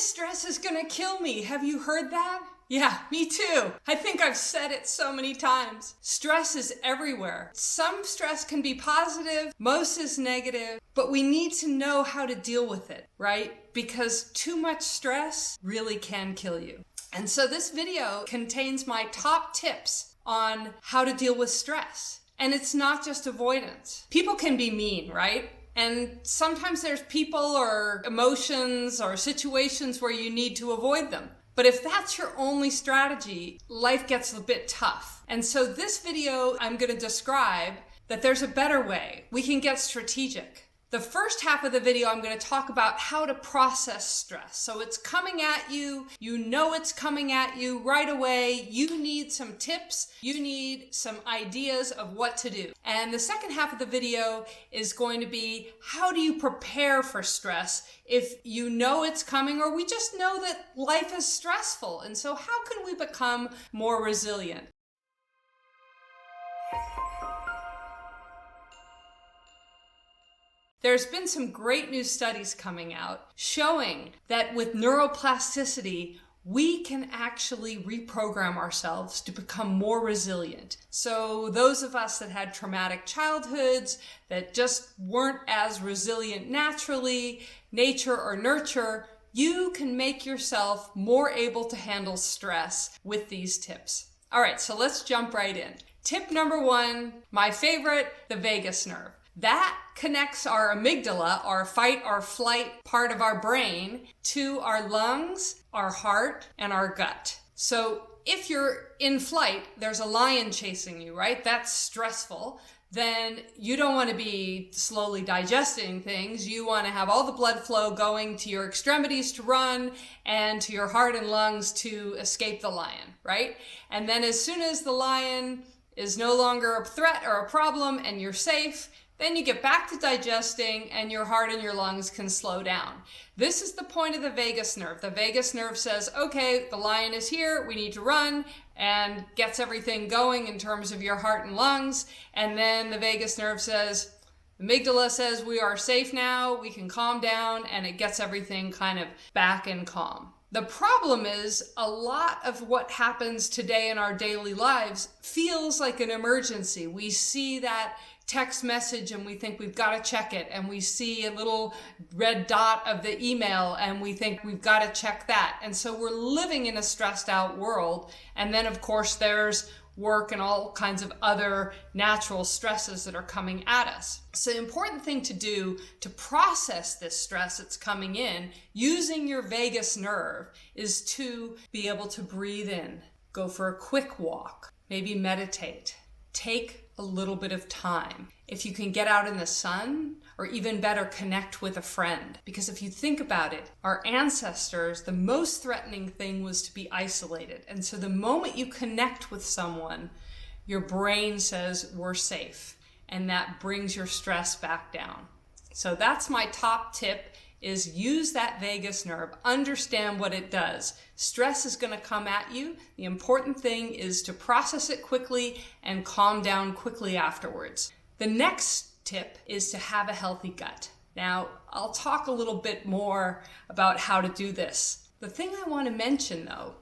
This stress is gonna kill me. Have you heard that? Yeah, me too. I think I've said it so many times. Stress is everywhere. Some stress can be positive, most is negative, but we need to know how to deal with it, right? Because too much stress really can kill you. And so this video contains my top tips on how to deal with stress. And it's not just avoidance. People can be mean, right? And sometimes there's people or emotions or situations where you need to avoid them. But if that's your only strategy, life gets a bit tough. And so this video, I'm going to describe that there's a better way. We can get strategic. The first half of the video, I'm going to talk about how to process stress. So it's coming at you. You know it's coming at you right away. You need some tips. You need some ideas of what to do. And the second half of the video is going to be how do you prepare for stress if you know it's coming, or we just know that life is stressful. And so how can we become more resilient? There's been some great new studies coming out showing that with neuroplasticity, we can actually reprogram ourselves to become more resilient. So those of us that had traumatic childhoods, that just weren't as resilient naturally, nature or nurture, you can make yourself more able to handle stress with these tips. All right, so let's jump right in. Tip number 1, my favorite, the vagus nerve. That connects our amygdala, our fight or flight part of our brain, to our lungs, our heart, and our gut. So if you're in flight, there's a lion chasing you, right? That's stressful. Then you don't want to be slowly digesting things. You want to have all the blood flow going to your extremities to run and to your heart and lungs to escape the lion, right? And then as soon as the lion is no longer a threat or a problem and you're safe, then you get back to digesting and your heart and your lungs can slow down. This is the point of the vagus nerve. The vagus nerve says, okay, the lion is here, we need to run, and gets everything going in terms of your heart and lungs. And then the vagus nerve says, amygdala says, we are safe now, we can calm down, and it gets everything kind of back in calm. The problem is a lot of what happens today in our daily lives feels like an emergency. We see that text message and we think we've got to check it, and we see a little red dot of the email and we think we've got to check that. And so we're living in a stressed out world. And then of course there's work and all kinds of other natural stresses that are coming at us. So the important thing to do to process this stress that's coming in using your vagus nerve is to be able to breathe in, go for a quick walk, maybe meditate, take a little bit of time. If you can get out in the sun, or even better, connect with a friend. Because if you think about it, our ancestors, the most threatening thing was to be isolated. And so the moment you connect with someone, your brain says, we're safe. And that brings your stress back down. So that's my top tip, is use that vagus nerve, understand what it does. Stress is going to come at you. The important thing is to process it quickly and calm down quickly afterwards. The next tip is to have a healthy gut. Now, I'll talk a little bit more about how to do this. The thing I want to mention though,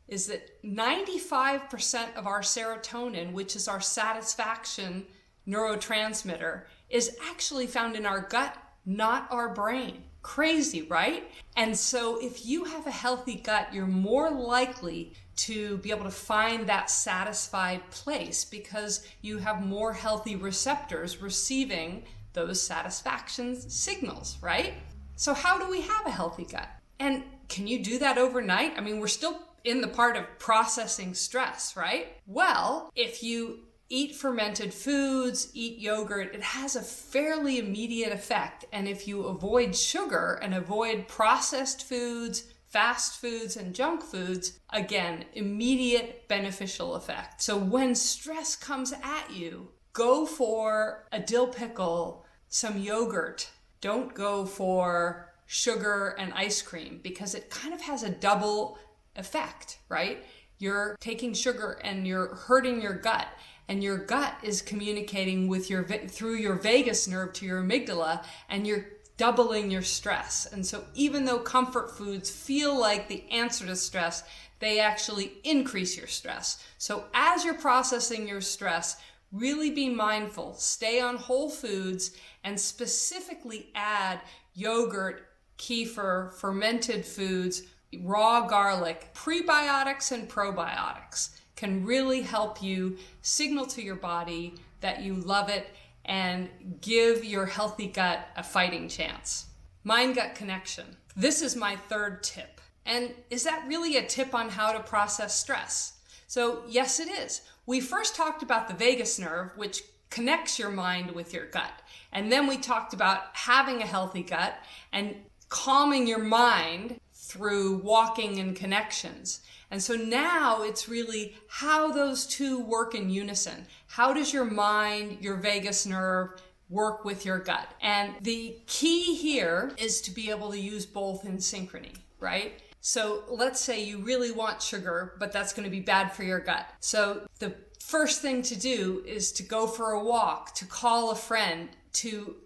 is that 95% of our serotonin, which is our satisfaction neurotransmitter, is actually found in our gut, not our brain. Crazy, right? And so if you have a healthy gut, you're more likely to be able to find that satisfied place because you have more healthy receptors receiving those satisfaction signals, right? So how do we have a healthy gut? And can you do that overnight? I mean, we're still in the part of processing stress, right? Well, if you eat fermented foods, eat yogurt, it has a fairly immediate effect. And if you avoid sugar and avoid processed foods, fast foods, and junk foods, again, immediate beneficial effect. So when stress comes at you, go for a dill pickle, some yogurt. Don't go for sugar and ice cream because it kind of has a double effect, right? You're taking sugar and you're hurting your gut. And your gut is communicating with through your vagus nerve to your amygdala, and you're doubling your stress. And so even though comfort foods feel like the answer to stress, they actually increase your stress. So as you're processing your stress, really be mindful. Stay on whole foods and specifically add yogurt, kefir, fermented foods, raw garlic. Prebiotics and probiotics can really help you signal to your body that you love it and give your healthy gut a fighting chance. Mind-gut connection. This is my third tip. And is that really a tip on how to process stress? So yes, it is. We first talked about the vagus nerve, which connects your mind with your gut. And then we talked about having a healthy gut and calming your mind through walking and connections. And so now it's really how those two work in unison. How does your mind, your vagus nerve, work with your gut? And the key here is to be able to use both in synchrony, right? So let's say you really want sugar, but that's going to be bad for your gut. So the first thing to do is to go for a walk, to call a friend, to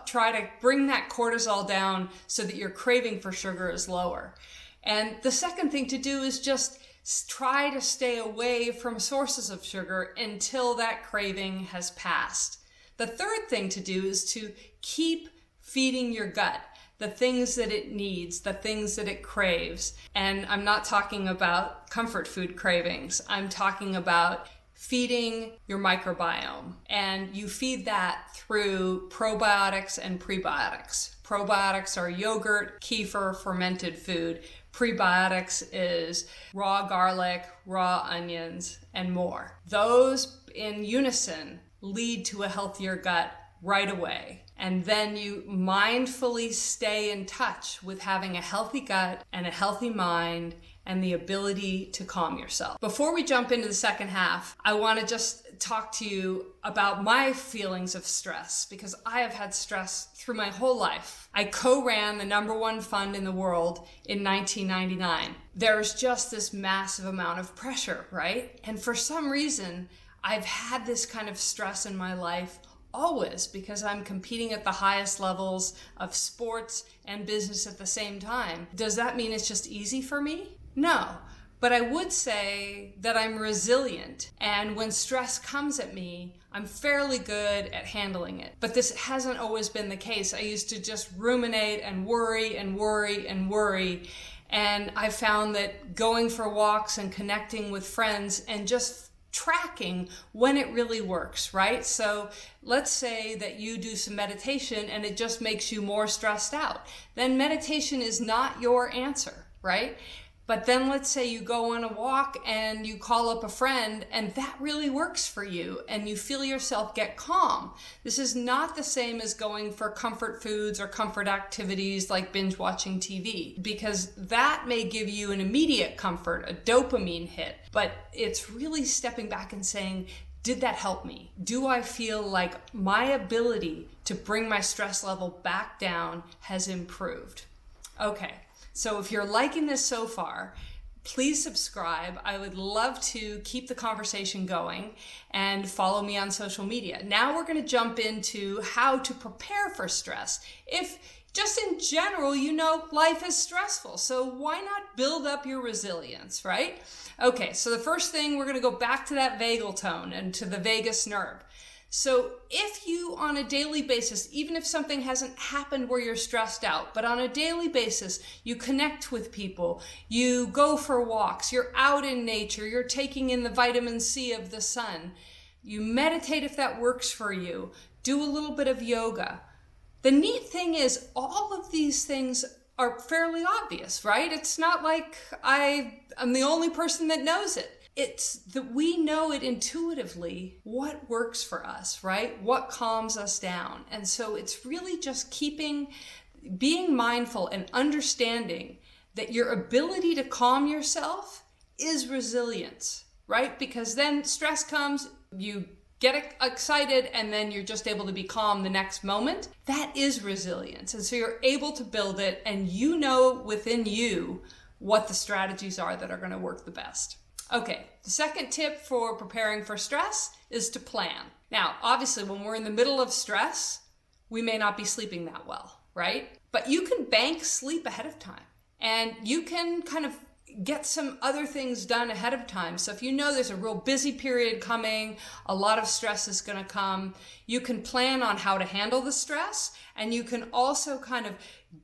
try to bring that cortisol down so that your craving for sugar is lower. And the second thing to do is just try to stay away from sources of sugar until that craving has passed. The third thing to do is to keep feeding your gut the things that it needs, the things that it craves. And I'm not talking about comfort food cravings. I'm talking about feeding your microbiome. And you feed that through probiotics and prebiotics. Probiotics are yogurt, kefir, fermented food. Prebiotics is raw garlic, raw onions, and more. Those in unison lead to a healthier gut right away. And then you mindfully stay in touch with having a healthy gut and a healthy mind and the ability to calm yourself. Before we jump into the second half, I want to just talk to you about my feelings of stress, because I have had stress through my whole life. I co-ran the #1 fund in the world in 1999. There's just this massive amount of pressure, right? And for some reason, I've had this kind of stress in my life always, because I'm competing at the highest levels of sports and business at the same time. Does that mean it's just easy for me? No, but I would say that I'm resilient, and when stress comes at me, I'm fairly good at handling it. But this hasn't always been the case. I used to just ruminate and worry and worry and worry, and I found that going for walks and connecting with friends and just tracking when it really works, right? So let's say that you do some meditation and it just makes you more stressed out. Then meditation is not your answer, right? But then let's say you go on a walk and you call up a friend and that really works for you and you feel yourself get calm. This is not the same as going for comfort foods or comfort activities like binge watching TV, because that may give you an immediate comfort, a dopamine hit, but it's really stepping back and saying, did that help me? Do I feel like my ability to bring my stress level back down has improved? Okay. So if you're liking this so far, please subscribe. I would love to keep the conversation going and follow me on social media. Now we're going to jump into how to prepare for stress. If just in general, you know, life is stressful, so why not build up your resilience, right? Okay, so the first thing, we're going to go back to that vagal tone and to the vagus nerve. So if you on a daily basis, even if something hasn't happened where you're stressed out, but on a daily basis, you connect with people, you go for walks, you're out in nature, you're taking in the vitamin C of the sun, you meditate if that works for you, do a little bit of yoga. The neat thing is all of these things are fairly obvious, right? It's not like I'm the only person that knows it. It's that we know it intuitively what works for us, right? What calms us down. And so it's really just being mindful and understanding that your ability to calm yourself is resilience, right? Because then stress comes, you get excited, and then you're just able to be calm the next moment. That is resilience. And so you're able to build it, and you know within you what the strategies are that are going to work the best. Okay, the second tip for preparing for stress is to plan. Now, obviously, when we're in the middle of stress, we may not be sleeping that well. right? But you can bank sleep ahead of time, and you can kind of get some other things done ahead of time. So if you know there's a real busy period coming, a lot of stress is going to come, you can plan on how to handle the stress, and you can also kind of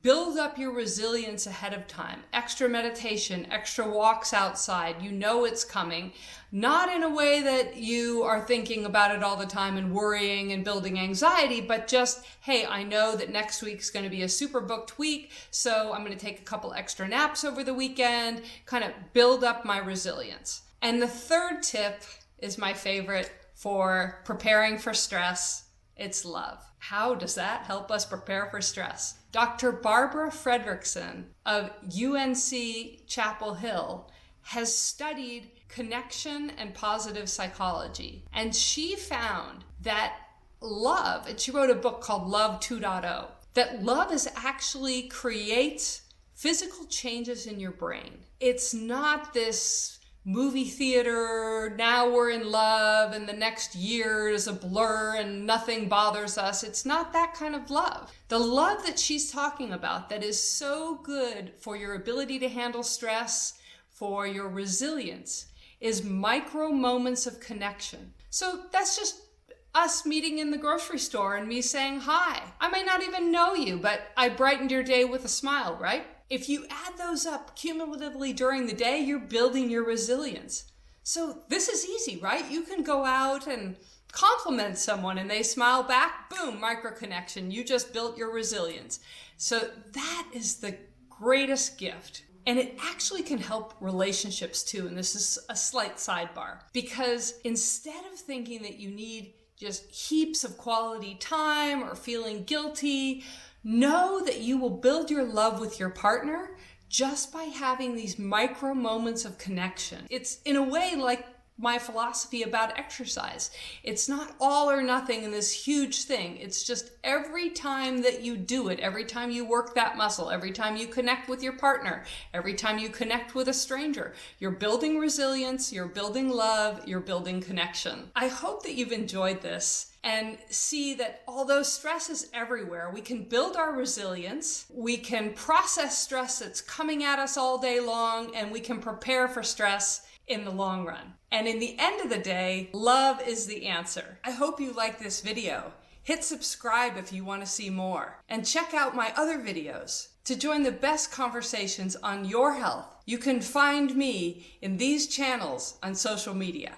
build up your resilience ahead of time. Extra meditation, extra walks outside, you know it's coming. Not in a way that you are thinking about it all the time and worrying and building anxiety, but just, hey, I know that next week's going to be a super booked week, so I'm going to take a couple extra naps over the weekend, kind of build up my resilience. And the third tip is my favorite for preparing for stress. It's love. How does that help us prepare for stress? Dr. Barbara Fredrickson of UNC Chapel Hill has studied connection and positive psychology. And she found that love, and she wrote a book called Love 2.0, that love is actually creates physical changes in your brain. It's not this movie theater, now we're in love and the next year is a blur and nothing bothers us. It's not that kind of love. The love that she's talking about that is so good for your ability to handle stress, for your resilience, is micro moments of connection. So that's just us meeting in the grocery store and me saying hi. I may not even know you, but I brightened your day with a smile, right? If you add those up cumulatively during the day, you're building your resilience. So this is easy, right? You can go out and compliment someone and they smile back, boom, micro connection. You just built your resilience. So that is the greatest gift. And it actually can help relationships too. And this is a slight sidebar, because instead of thinking that you need just heaps of quality time or feeling guilty, know that you will build your love with your partner just by having these micro moments of connection. It's in a way like my philosophy about exercise. It's not all or nothing in this huge thing. It's just every time that you do it, every time you work that muscle, every time you connect with your partner, every time you connect with a stranger, you're building resilience, you're building love, you're building connection. I hope that you've enjoyed this and see that although stress is everywhere, we can build our resilience, we can process stress that's coming at us all day long, and we can prepare for stress in the long run. And in the end of the day, love is the answer. I hope you like this video. Hit subscribe if you want to see more. And check out my other videos. To join the best conversations on your health, you can find me in these channels on social media.